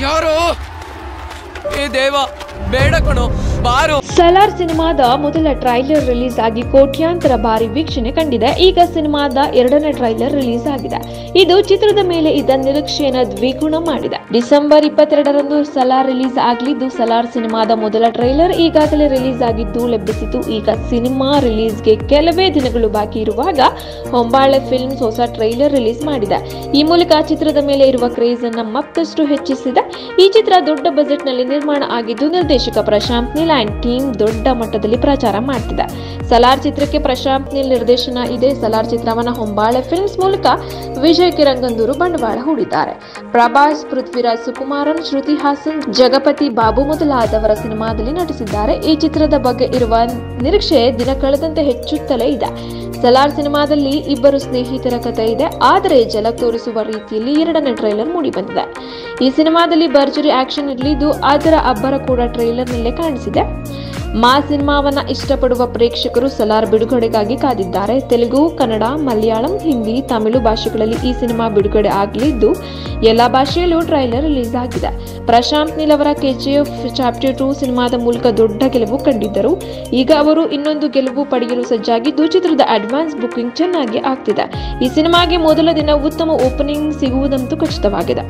ಯಾರೋ ಏ ದೇವ ಬೇಡ ಕಣೋ ಬಾರೋ. ಸಲಾರ್ ಸಿನಿಮಾದ ಮೊದಲ ಟ್ರೈಲರ್ ರಿಲೀಸ್ ಆಗಿ ಕೋಟ್ಯಾಂತರ ಬಾರಿ ವೀಕ್ಷಣೆ ಕಂಡಿದೆ. ಈಗ ಸಿನಿಮಾದ ಎರಡನೇ ಟ್ರೈಲರ್ ರಿಲೀಸ್ ಆಗಿದೆ. ಇದು ಚಿತ್ರದ ಮೇಲೆ ಇದ್ದ ನಿರೀಕ್ಷೆಯನ್ನು ದ್ವಿಗುಣ ಮಾಡಿದೆ. ಡಿಸೆಂಬರ್ 22ರಂದು ಸಲಾರ್ ರಿಲೀಸ್ ಆಗಲಿದ್ದು, ಸಲಾರ್ ಸಿನಿಮಾದ ಮೊದಲ ಟ್ರೈಲರ್ ಈಗಾಗಲೇ ರಿಲೀಸ್ ಆಗಿದ್ದು ಲಭಿಸಿತು. ಈಗ ಸಿನಿಮಾ ರಿಲೀಸ್ಗೆ ಕೆಲವೇ ದಿನಗಳು ಬಾಕಿ ಇರುವಾಗ ಹೊಂಬಾಳೆ ಫಿಲ್ಮ್ಸ್ ಹೊಸ ಟ್ರೈಲರ್ ರಿಲೀಸ್ ಮಾಡಿದೆ. ಈ ಮೂಲಕ ಚಿತ್ರದ ಮೇಲೆ ಇರುವ ಕ್ರೇಜ್ ಅನ್ನು ಮತ್ತಷ್ಟು ಹೆಚ್ಚಿಸಿದೆ. ಈ ಚಿತ್ರ ದೊಡ್ಡ ಬಜೆಟ್ ನಲ್ಲಿ ನಿರ್ಮಾಣ ಆಗಿದ್ದು, ನಿರ್ದೇಶಕ ಪ್ರಶಾಂತ್ ನೀಲ್ ಅಂಡ್ ಟೀಮ್ ದೊಡ್ಡ ಮಟ್ಟದಲ್ಲಿ ಪ್ರಚಾರ ಮಾಡ್ತಿದೆ. ಸಲಾರ್ ಚಿತ್ರಕ್ಕೆ ಪ್ರಶಾಂತ್ ನೀಲ್ ನಿರ್ದೇಶನ ಇದೆ. ಸಲಾರ್ ಚಿತ್ರವನ್ನ ಹೊಂಬಾಳೆ ಫಿಲ್ಮ್ಸ್ ಮೂಲಕ ವಿಜಯ್ ಕಿರಂಗಂದೂರು ಬಂಡವಾಳ ಹೂಡಿದ್ದಾರೆ. ಪ್ರಭಾಸ್, ಪೃಥ್ವಿರಾಜ್ ಸುಕುಮಾರನ್, ಶ್ರುತಿ ಹಾಸನ್, ಜಗಪತಿ ಬಾಬು ಮೊದಲಾದವರ ಸಿನಿಮಾದಲ್ಲಿ ನಟಿಸಿದ್ದಾರೆ. ಈ ಚಿತ್ರದ ಬಗ್ಗೆ ಇರುವ ನಿರೀಕ್ಷೆ ದಿನ ಕಳೆದಂತೆ ಹೆಚ್ಚುತ್ತಲೇ ಇದೆ. ಸಲಾರ್ ಸಿನಿಮಾದಲ್ಲಿ ಇಬ್ಬರು ಸ್ನೇಹಿತರ ಕಥೆ ಇದೆ. ಆದರೆ ಝಲಕ್ ತೋರಿಸುವ ರೀತಿಯಲ್ಲಿ ಎರಡನೇ ಟ್ರೈಲರ್ ಮೂಡಿ ಬಂದಿದೆ. ಈ ಸಿನಿಮಾದಲ್ಲಿ ಭರ್ಜರಿ ಆಕ್ಷನ್ ಇರಲಿದ್ದು, ಅದರ ಅಬ್ಬರ ಕೂಡ ಟ್ರೈಲರ್ನಲ್ಲೇ ಕಾಣಿಸಿದೆ. ಮಾ ಸಿನಿಮಾವನ್ನ ಇಷ್ಟಪಡುವ ಪ್ರೇಕ್ಷಕರು ಸಲಾರ್ ಬಿಡುಗಡೆಗಾಗಿ ಕಾದಿದ್ದಾರೆ. ತೆಲುಗು, ಕನ್ನಡ, ಮಲಯಾಳಂ, ಹಿಂದಿ, ತಮಿಳು ಭಾಷೆಗಳಲ್ಲಿ ಈ ಸಿನಿಮಾ ಬಿಡುಗಡೆ ಆಗಲಿದ್ದು, ಎಲ್ಲಾ ಭಾಷೆಯಲ್ಲೂ ಟ್ರೈಲರ್ ರಿಲೀಸ್ ಆಗಿದೆ. ಪ್ರಶಾಂತ್ ನೀಲ್ ಅವರ ಕೆಜಿಎಫ್ ಚಾಪ್ಟರ್ 2 ಸಿನಿಮಾದ ಮೂಲಕ ದೊಡ್ಡ ಗೆಲುವು ಕಂಡಿದ್ದರು. ಈಗ ಅವರು ಇನ್ನೊಂದು ಗೆಲುವು ಪಡೆಯಲು ಸಜ್ಜಾಗಿದ್ದು, ಚಿತ್ರದ ಅಡ್ವಾನ್ಸ್ ಬುಕಿಂಗ್ ಚೆನ್ನಾಗಿ ಆಗ್ತಿದೆ. ಈ ಸಿನಿಮಾಗೆ ಮೊದಲ ದಿನ ಉತ್ತಮ ಓಪನಿಂಗ್ ಸಿಗುವುದಂತೂ ಖಚಿತವಾಗಿದೆ.